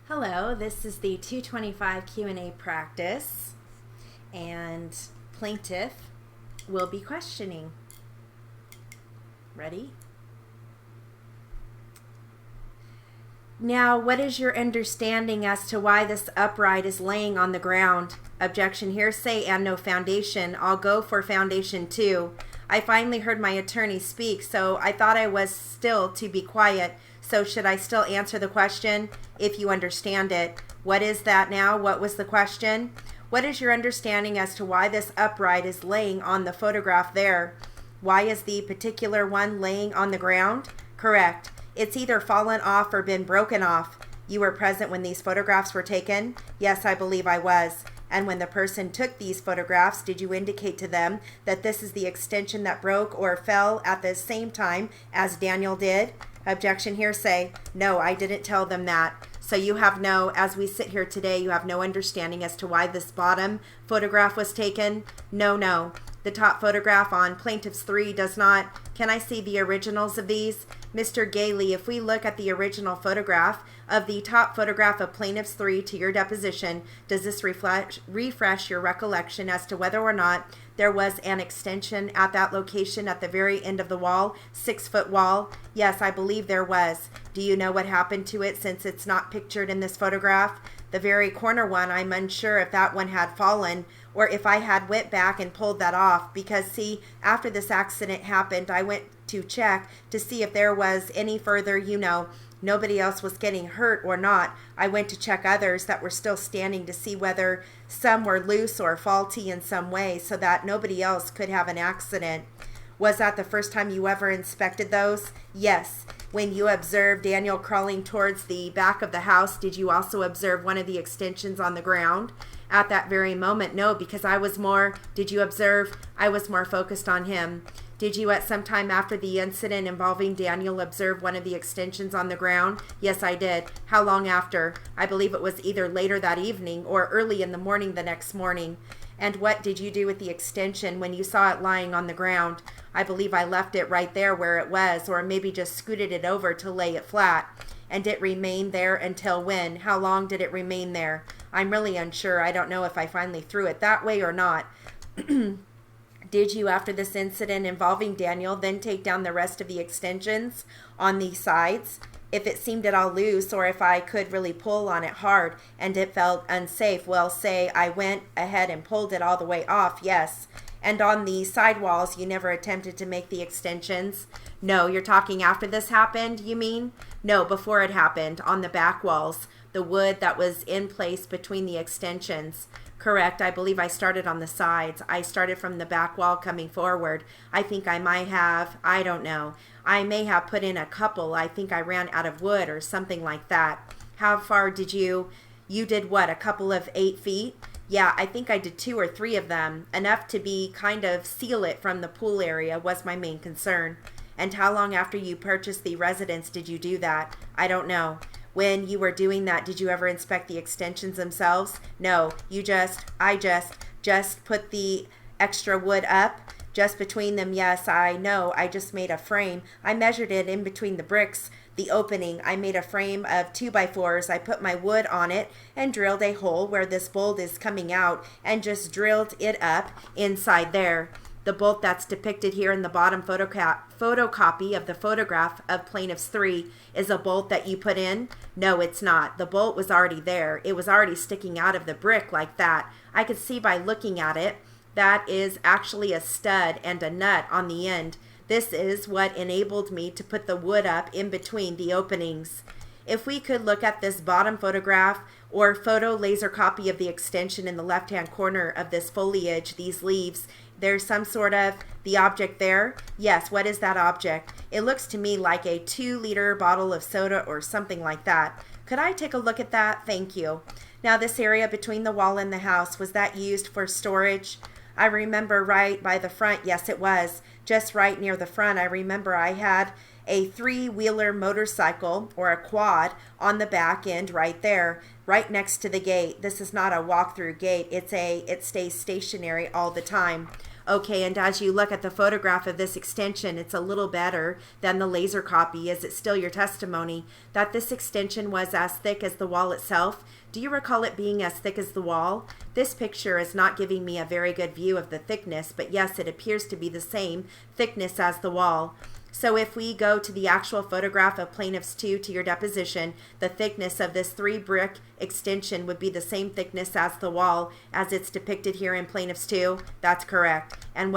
Hello, this is the 225 Q&A practice, and plaintiff will be questioning. Ready? Now, what is your understanding as to why this upright is laying on the ground? Objection, hearsay and no foundation. I'll go for foundation too. I finally heard my attorney speak, so I thought I was still to be quiet. So should I still answer the question? If you understand it. What is that now? What was the question? What is your understanding as to why this upright is laying on the photograph there? Why is the particular one laying on the ground? Correct. It's either fallen off or been broken off. You were present when these photographs were taken? Yes, I believe I was. And when the person took these photographs, did you indicate to them that this is the extension that broke or fell at the same time as Daniel did? Objection, hearsay. No, I didn't tell them that. So you have no, as we sit here today, you have no understanding as to why this bottom photograph was taken? No. The top photograph on Plaintiff's 3 does not. Can I see the originals of these? Mr. Gailey, if we look at the original photograph of the top photograph of Plaintiff's 3 to your deposition, does this refresh your recollection as to whether or not there was an extension at that location at the very end of the wall, 6-foot wall? Yes, I believe there was. Do you know what happened to it since it's not pictured in this photograph? The very corner one, I'm unsure if that one had fallen or if I had went back and pulled that off, because see, after this accident happened, I went to check to see if there was any further, nobody else was getting hurt or not. I went to check others that were still standing to see whether some were loose or faulty in some way so that nobody else could have an accident. Was that the first time you ever inspected those? Yes. When you observed Daniel crawling towards the back of the house, did you also observe one of the extensions on the ground? At that very moment, no, because I was more focused on him. Did you at some time after the incident involving Daniel observe one of the extensions on the ground? Yes, I did. How long after? I believe it was either later that evening or early in the morning the next morning. And what did you do with the extension when you saw it lying on the ground? I believe I left it right there where it was, or maybe just scooted it over to lay it flat. And it remained there until when? How long did it remain there? I'm really unsure. I don't know if I finally threw it that way or not. Did you, after this incident involving Daniel, then take down the rest of the extensions on the sides? If it seemed at all loose, or if I could really pull on it hard and it felt unsafe, well, say I went ahead and pulled it all the way off, yes. And on the side walls, you never attempted to make the extensions? No, you're talking after this happened, you mean? No, before it happened, on the back walls, the wood that was in place between the extensions. Correct. I believe I started on the sides. I started from the back wall coming forward. I think I might have, I don't know. I may have put in a couple. I think I ran out of wood or something like that. How far did you did what, a couple of 8 feet? Yeah, I think I did 2 or 3 of them. Enough to be kind of seal it from the pool area was my main concern. And how long after you purchased the residence did you do that? I don't know. When you were doing that, did you ever inspect the extensions themselves? No, I just put the extra wood up just between them. Yes, I know. I just made a frame. I measured it in between the bricks, the opening. I made a frame of 2x4s. I put my wood on it and drilled a hole where this bolt is coming out and just drilled it up inside there. The bolt that's depicted here in the bottom photocopy of the photograph of Plaintiff's 3 is a bolt that you put in? No, it's not. The bolt was already there. It was already sticking out of the brick like that. I could see by looking at it that is actually a stud and a nut on the end. This is what enabled me to put the wood up in between the openings. If we could look at this bottom photograph or photo laser copy of the extension in the left-hand corner of this foliage, these leaves, there's some sort of the object there. Yes, what is that object? It looks to me like a 2-liter bottle of soda or something like that. Could I take a look at that? Thank you. Now, this area between the wall and the house, was that used for storage? I remember right by the front. Yes, it was. Just right near the front, I remember I had a 3-wheeler motorcycle or a quad on the back end right there, right next to the gate. This is not a walk-through gate. It stays stationary all the time. Okay, and as you look at the photograph of this extension, it's a little better than the laser copy. Is it still your testimony that this extension was as thick as the wall itself? Do you recall it being as thick as the wall? This picture is not giving me a very good view of the thickness, but yes, it appears to be the same thickness as the wall. So if we go to the actual photograph of plaintiff's 2 to your deposition, the thickness of this 3-brick extension would be the same thickness as the wall as it's depicted here in plaintiff's 2. That's correct. And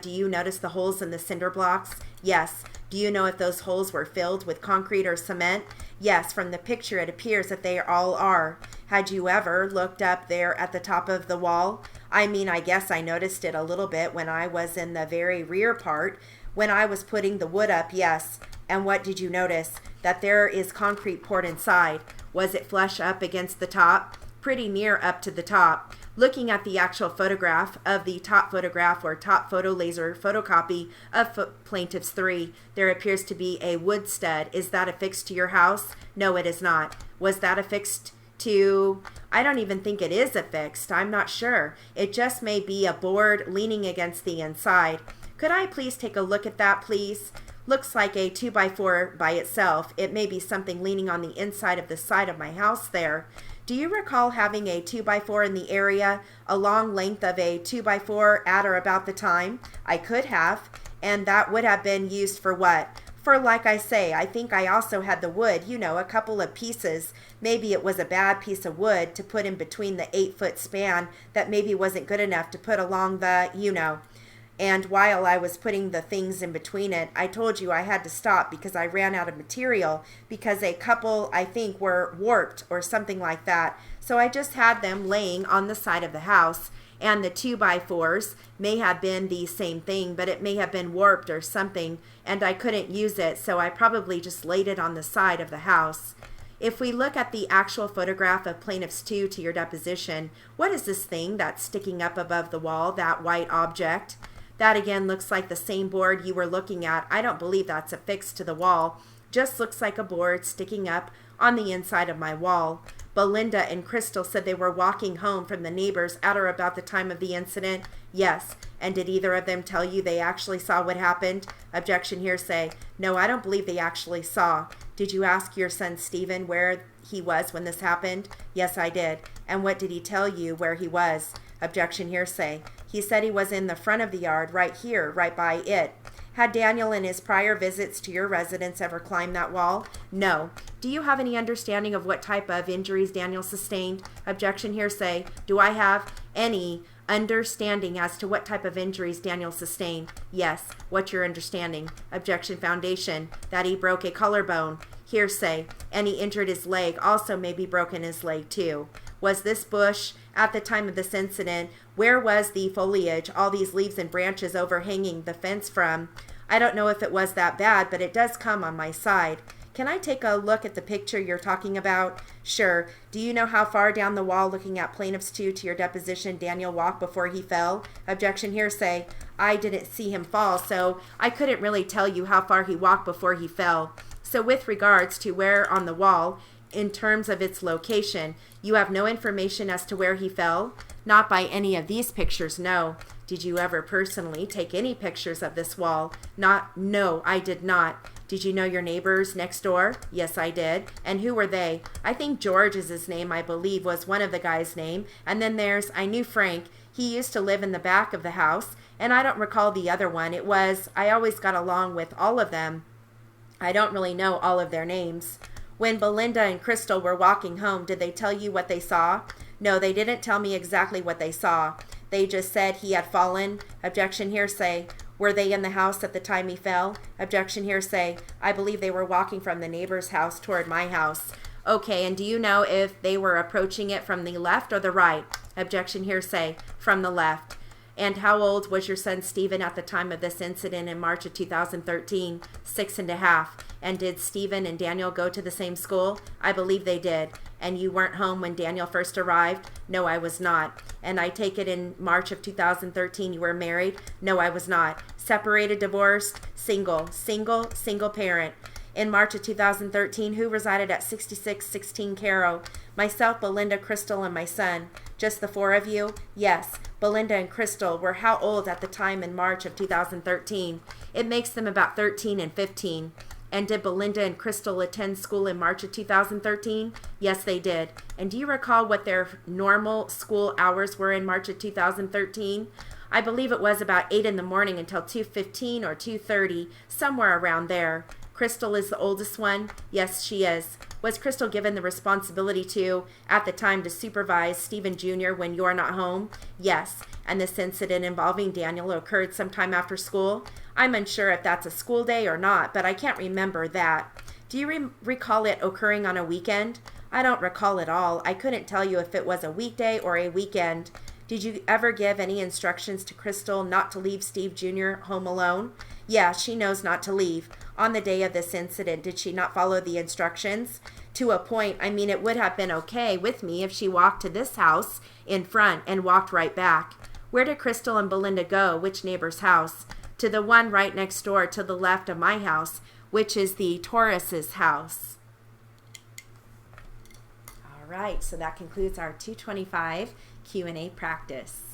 do you notice the holes in the cinder blocks? Yes. Do you know if those holes were filled with concrete or cement? Yes, from the picture it appears that they all are. Had you ever looked up there at the top of the wall? I mean, I guess I noticed it a little bit when I was in the very rear part. When I was putting the wood up, yes. And what did you notice? That there is concrete poured inside. Was it flush up against the top? Pretty near up to the top. Looking at the actual photograph of the top photograph or top photo laser photocopy of plaintiff's 3, there appears to be a wood stud. Is that affixed to your house? No, it is not. Was that affixed to... I don't even think it is affixed. I'm not sure. It just may be a board leaning against the inside. Could I please take a look at that, please? Looks like a 2x4 by itself. It may be something leaning on the inside of the side of my house there. Do you recall having a 2x4 in the area, a long length of a 2x4 at or about the time? I could have, and that would have been used for what? For, like I say, I think I also had the wood, a couple of pieces. Maybe it was a bad piece of wood to put in between the 8-foot span that maybe wasn't good enough to put along the, And while I was putting the things in between it, I told you I had to stop because I ran out of material because a couple, I think, were warped or something like that. So I just had them laying on the side of the house. And the 2x4s may have been the same thing, but it may have been warped or something, and I couldn't use it, so I probably just laid it on the side of the house. If we look at the actual photograph of plaintiff's 2 to your deposition, what is this thing that's sticking up above the wall, that white object? That again looks like the same board you were looking at. I don't believe that's affixed to the wall. Just looks like a board sticking up on the inside of my wall. Belinda and Crystal said they were walking home from the neighbors at or about the time of the incident. Yes. And did either of them tell you they actually saw what happened? Objection, hearsay. No, I don't believe they actually saw. Did you ask your son Stephen where he was when this happened? Yes, I did. And what did he tell you where he was? Objection, hearsay. He said he was in the front of the yard, right here, right by it. Had Daniel in his prior visits to your residence ever climbed that wall? No. Do you have any understanding of what type of injuries Daniel sustained? Objection, hearsay. Do I have any understanding as to what type of injuries Daniel sustained? Yes. What's your understanding? Objection, foundation. That he broke a collarbone. Hearsay. And he injured his leg. Also maybe broken his leg too. Was this bush at the time of this incident? Where was the foliage, all these leaves and branches overhanging the fence from? I don't know if it was that bad, but it does come on my side. Can I take a look at the picture you're talking about? Sure. Do you know how far down the wall looking at plaintiff's 2 to your deposition Daniel walked before he fell? Objection, hearsay. I didn't see him fall, so I couldn't really tell you how far he walked before he fell. So with regards to where on the wall, in terms of its location, you have no information as to where he fell? Not by any of these pictures, no. Did you ever personally take any pictures of this wall? No, I did not. Did you know your neighbors next door? Yes, I did. And who were they? I think George is his name, I believe, was one of the guy's name. And then I knew Frank. He used to live in the back of the house. And I don't recall the other one. I always got along with all of them. I don't really know all of their names. When Belinda and Crystal were walking home, did they tell you what they saw? No, they didn't tell me exactly what they saw. They just said he had fallen. Objection, hearsay. Were they in the house at the time he fell? Objection, hearsay. I believe they were walking from the neighbor's house toward my house. Okay, and do you know if they were approaching it from the left or the right? Objection, hearsay. From the left. And how old was your son Stephen at the time of this incident in March of 2013? 6.5. And did Stephen and Daniel go to the same school? I believe they did. And you weren't home when Daniel first arrived? No, I was not. And I take it in March of 2013 you were married? No, I was not. Separated, divorced, single parent. In March of 2013, who resided at 6616 Caro? Myself, Belinda, Crystal, and my son. Just the 4 of you? Yes. Belinda and Crystal were how old at the time in March of 2013? It makes them about 13 and 15. And did Belinda and Crystal attend school in March of 2013? Yes, they did. And do you recall what their normal school hours were in March of 2013? I believe it was about 8 in the morning until 2:15 or 2:30, somewhere around there. Crystal is the oldest one? Yes, she is. Was Crystal given the responsibility to, at the time, to supervise Stephen Jr. when you're not home? Yes. And this incident involving Daniel occurred sometime after school? I'm unsure if that's a school day or not, but I can't remember that. Do you recall it occurring on a weekend? I don't recall at all. I couldn't tell you if it was a weekday or a weekend. Did you ever give any instructions to Crystal not to leave Steve Jr. home alone? Yeah, she knows not to leave. On the day of this incident, did she not follow the instructions? To a point. I mean, it would have been okay with me if she walked to this house in front and walked right back. Where did Crystal and Belinda go? Which neighbor's house? To the one right next door to the left of my house, which is the Torres's house. All right, so that concludes our 225 Q&A practice.